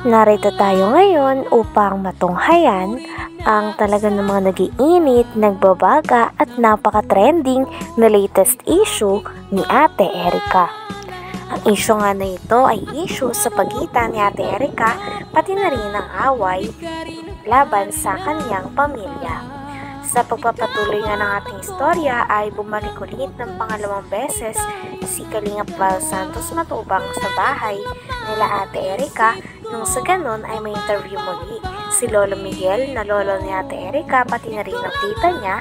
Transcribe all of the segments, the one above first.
Narito tayo ngayon upang matunghayan ang talaga ng mga nag-iinit, nagbabaga at napaka-trending na latest issue ni Ate Erica. Ang issue nga na ito ay issue sa pagitan ni Ate Erica pati na rin ang away laban sa kanyang pamilya. Sa pagpapatuloy nga ng ating istorya ay bumalik ulit ng pangalawang beses si Kalingap Val Santos Matubang sa bahay nila Ate Erica. Nung sa ganon ay may interview muli si Lolo Miguel na lolo ni Ate Erica pati na rin ang tita niya.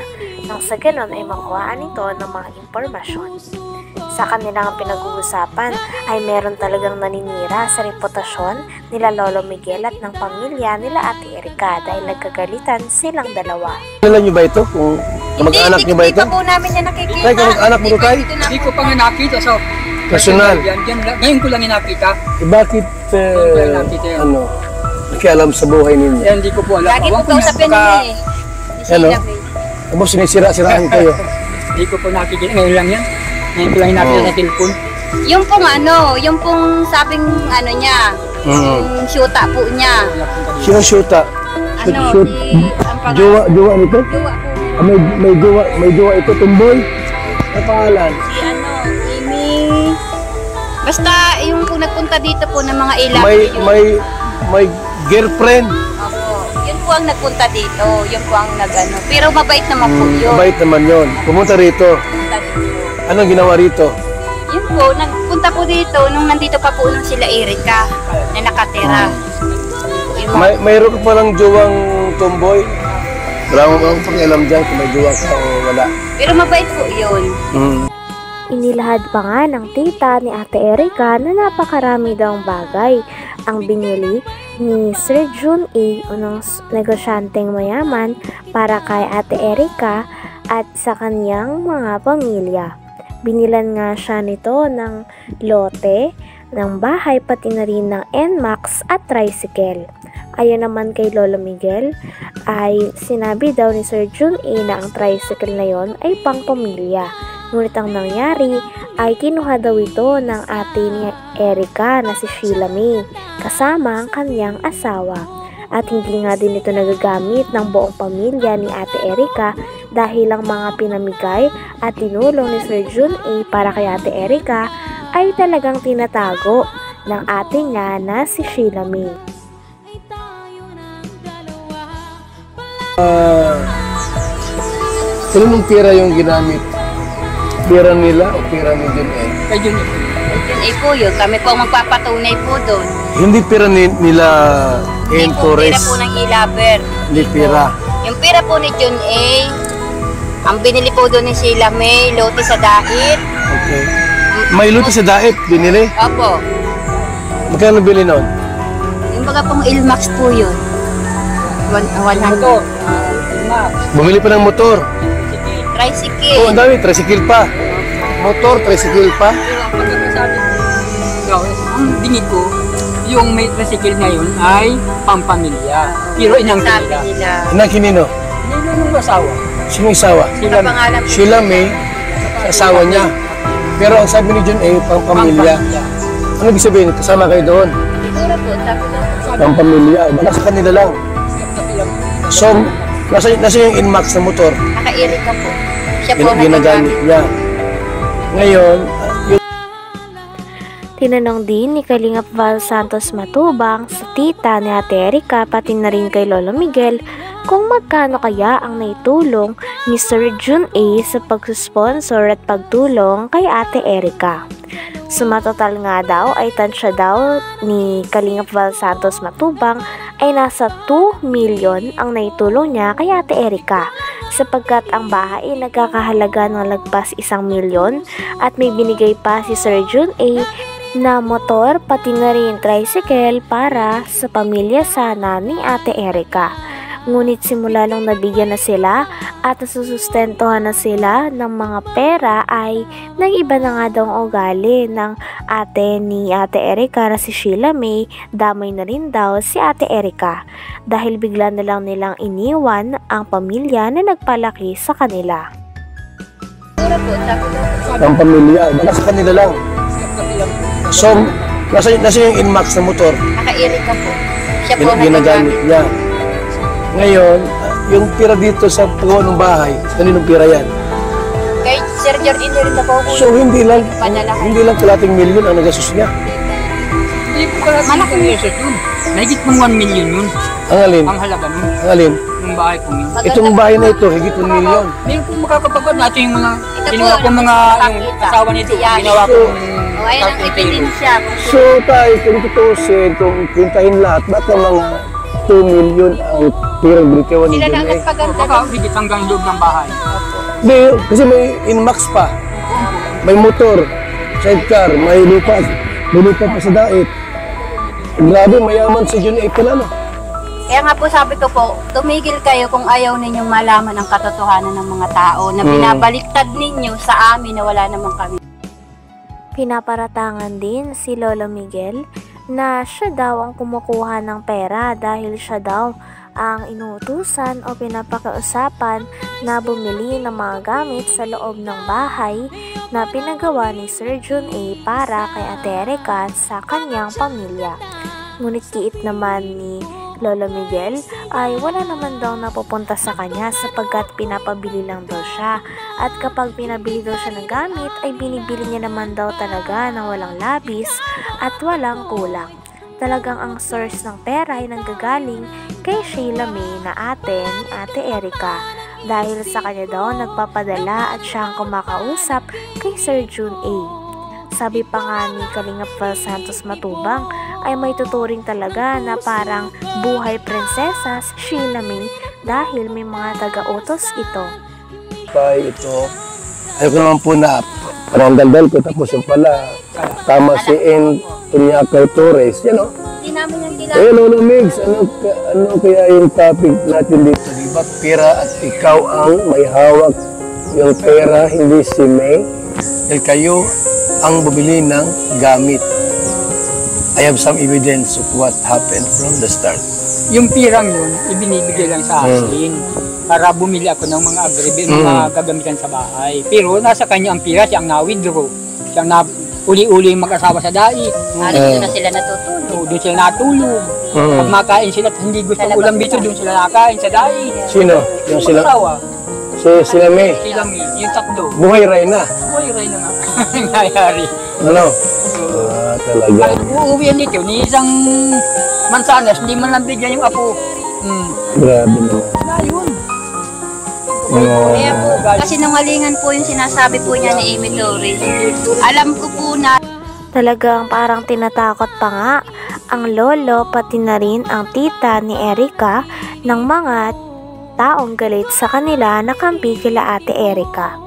Nung sa ganon ay makuhaan ito ng mga impormasyon. Sa kanilang pinag-uusapan ay meron talagang naninira sa reputasyon nila Lolo Miguel at ng pamilya nila Ate Erica dahil nagkagalitan silang dalawa. Kilala niyo ba ito? Kung kamag-anak niyo ba ito? Hindi pa po namin yan nakikita. Tay, kamag-anak mo tayo? Hindi ko pa nga nakita. So, personal. Ngayon ko lang nakita. Bakit, nakialam sa buhay ninyo? Hindi ko po alam. Lagi po kausapin niya eh. Ano? Tapos sinisira-siraan kayo. Hindi ko po nakikita. Ngayon lang yan. Ngayon ko lang nakita sa telepon. Yung pong sabing niya, yung syuta po niya. Sino syuta? Ang Jowa nito? Jowa po. May jowa ito, tumboy? Ano pangalan? Amy. Basta yung po nagpunta dito po ng mga ilang. May girlfriend? Opo. Yun po ang nagpunta dito. Yun po ang Pero mabait naman po yun. Mabait naman yun. Pumunta rito. Punta dito. Anong ginawa rito? Yun po, nagpunta po dito nung nandito pa po nung sila Erica na nakatira. Mayroon ka palang jowang tomboy? Wala mo bang pakialam dyan kung may jowa ka o wala? Pero mabait po yun. Inilahad pa nga ng tita ni Ate Erica na napakarami daw ang bagay ang binili ni Sir Jun A. Unang negosyanteng mayaman para kay Ate Erica at sa kanyang mga pamilya. Binilan nga siya nito ng lote, ng bahay pati na rin ng NMAX at tricycle. Ayon naman kay Lolo Miguel ay sinabi daw ni Sir Jun A na ang tricycle na yon ay pang pamilya. Ngunit ang nangyari ay kinuha daw ito ng ate ni Erica na si Sheila May kasama ang kanyang asawa. At hindi nga din ito nagagamit ng buong pamilya ni Ate Erica dahil ang mga pinamigay at tinulong ni Sir Jun A para kay Ate Erica ay talagang tinatago ng ate niya na si Sheila May. Sino mong pira yung ginamit? Pira nila o pira ni Jun A? Kay Jun A. Jun A po yun. Kami po ang magpapatunay po doon. Hindi pira nila Hindi po pira po ng ilaber. Hindi pira. Yung pira po ni Jun A, ang binili po doon ni Sheila May, lote sa dait. Okay. May luto sa daet, binili? Opo. Magkano bili nun? Yung baga pong Ilmax po yun. 100. Bumili pa ng motor. Tricycle. Oo, ang dami. Tricycle pa. Motor, tricycle pa. Pero ang pagkakasabi ko, ang dinig ko, yung may tricycle ngayon ay pampamilya. Pero inang Sabi kanila. nila. Inang kinino? Hindi yung asawa. Sino yung asawa? Pangalan po. Sheila May, asawa niya. Pero ang sabi ni Jun A, pang pamilya. Ano ibig sabihin? Kasama kayo doon? Siguro po, sabi daw po. Pang pamilya. Baka sa kanila lang. So, nasa yung Inmax na motor. Naka-Erica po. Siya po ang Ginagamit niya. Ngayon, Tinanong din ni Kalingap Val Santos Matubang sa tita ni Ate Erica pati na rin kay Lolo Miguel kung magkano kaya ang naitulong ni Sir Jun A sa pagsusponsor at pagtulong kay Ate Erica. Sumatotal nga daw ay tansya daw ni Kalingap Val Santos Matubang ay nasa 2 million ang naitulong niya kay Ate Erica sapagkat ang bahay ay nagkakahalaga ng lagpas 1 milyon at may binigay pa si Sir Jun A na motor pati na rin tricycle para sa pamilya sana ni Ate Erica. Ngunit simula nung nabigyan na sila at nasusustentuhan na sila ng mga pera ay nag-iba na nga daw ang ugali ng ate ni Ate Erica na si Sheila May, damay na rin daw si Ate Erica dahil bigla na lang nilang iniwan ang pamilya na nagpalaki sa kanila. pang pamilya. Baka sa kanila lang. So, Nasa yung Inmax na motor, Naka-Erika po. Siya po ginagamit niya. Ngayon, yung pira dito sa paggawa ng bahay, kaninong pira yan? Kay Sir Jordan rin na po po. So hindi lang kalating milyon ang nagastos niya. Hindi po pala malaki yung research yun. Nahigit pang 1 million yun. Ang alin? Ang halaga nun. Ang alin? Yung bahay ko yun. Itong bahay na ito, higit 1 milyon. Hindi po makakapagod natin yung mga ginawa ko po, mga yung nakakita. asawa nito. Yan. Ginawa ko O, ayun ang ebidensya. So tayo, kung tutusin, kung pintahin lahat, ba't ang mga 2 milyon ang pirang binitiwan ni Sila na John A? nagpaganda. baka higit hanggang loob ng bahay. Hindi, kasi may Inmax pa. May motor, sidecar, may lupa pa sa dait. Grabe, mayaman si John A pala, no? Kaya nga po sabi ko po, tumigil kayo kung ayaw ninyong malaman ang katotohanan ng mga tao na binabaliktad ninyo sa amin na wala naman kami. Pinaparatangan din si Lolo Miguel na siya daw ang kumukuha ng pera dahil siya daw ang inuutusan o pinapakausapan na bumili ng mga gamit sa loob ng bahay na pinagawa ni Sir John A para kay Ate Erika sa kanyang pamilya. Ngunit kiit naman ni Lolo Miguel ay wala naman daw napupunta sa kanya sapagkat pinapabili lang daw siya, at kapag pinabili daw siya ng gamit ay binibili niya naman daw talaga ng walang labis at walang kulang. Talagang ang source ng pera ay nanggagaling kay Sheila May na ate ni Ate Erika, dahil sa kanya daw nagpapadala at siya ang kumakausap kay Sir John A. Sabi pa nga ni Kalingap Val Santos Matubang ay may tuturing talaga na parang buhay prinsesa si Sheila May dahil may mga taga-utos ito. Kaya ito, ayoko naman po na parang daldal ko, tapos yung pala, tama si N. Tunyacao Torres, yan o. Hindi namin yung Eh, Lolo Migs, ano kaya yung topic natin dito? Diba, pera at ikaw ang may hawak yung pera, hindi si May. Dahil kayo ang bumili ng gamit. I have some evidence of what happened from the start. Yung pirang yun, ibinibigay lang sa akin para bumili ako ng mga mga gagamitan sa bahay. Pero nasa kanya ang pira, siya ang na-withdraw. Siya ang uli-uli mag-asawa sa dait. Doon na sila natutulog. Doon sila natulog. Pag makain sila at hindi gusto ng ulam dito, doon sila nakain sa dait. Sino? Yung sila? Asawa. Sila May. Sila May, yung tatlo. Buhay ray na. Buhay rin na nga. Nangyayari. Ano? Talaga. Kahit uuwihan dito, ni isang mansanas, hindi man lang bigyan yung apo. Grabe naman. Ayun. Kaya po, kasi nungalingan po yung sinasabi po niya ni Amy Torres. Alam ko po na Talagang parang tinatakot pa nga ang lolo pati na rin ang tita ni Erika ng mga taong galit sa kanila na kampi kila Ate Erika.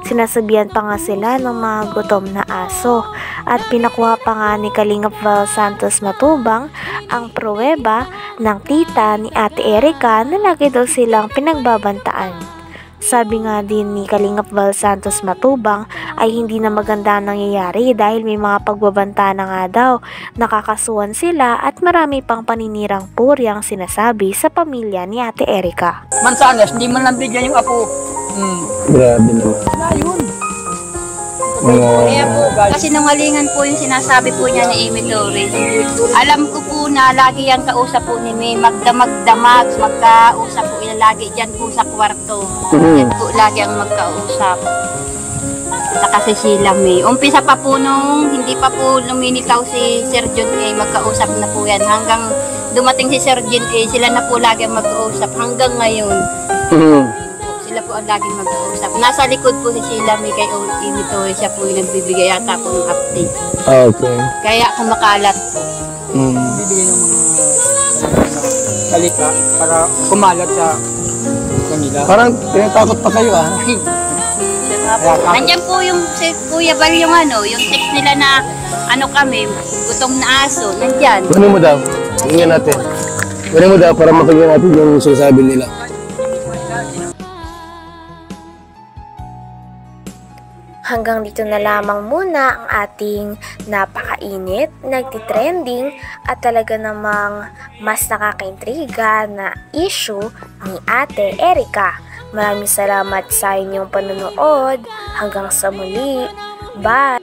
Sinasabihan pa nga sila ng mga gutom na aso, at pinakuha pa nga ni Kalingap Val Santos Matubang ang pruweba ng tita ni Ate Erika na lagi daw silang pinagbabantaan. Sabi nga din ni Kalingap Val Santos Matubang ay hindi na maganda ang nangyayari dahil may mga pagbabanta na nga daw, nakakasuhan sila at marami pang paninirang puri ang sinasabi sa pamilya ni Ate Erika. Mansanas, hindi man lang bigyan yung apo. Grabe naman. Ayun. kaya po, kasi nungalingan po yung sinasabi po niya ni Amy Torres. Alam ko po na lagi yan kausap po ni May, magdamag-damag, magkausap po yan lagi dyan po sa kwarto. Yan po lagi ang magkausap. Saka si Sheila May. Umpisa pa po nung hindi pa po lumilitaw si Sir John A, magkausap na po yan. Hanggang dumating si Sir John A, sila na po lagi ang magkausap hanggang ngayon. Sila po ang laging mag-uusap. Nasa likod po si Sheila May kay Amy Torres, siya po yung nagbibigay yata po ng update. Okay. Kaya kumakalat po. Bibigyan ng mga salita para kumalat sa kanila. Parang tinatakot pa kayo ah. Nandiyan po yung si Kuya Bal yung yung text nila na kami, gutom na aso, nandiyan. Kunin mo daw. Tingnan natin. Kunin mo daw para mapagyan natin yung sinasabi nila. Hanggang dito na lamang muna ang ating napakainit, nagtitrending at talaga namang mas nakakaintriga na issue ni Ate Erika. Maraming salamat sa inyong panonood. Hanggang sa muli. Bye!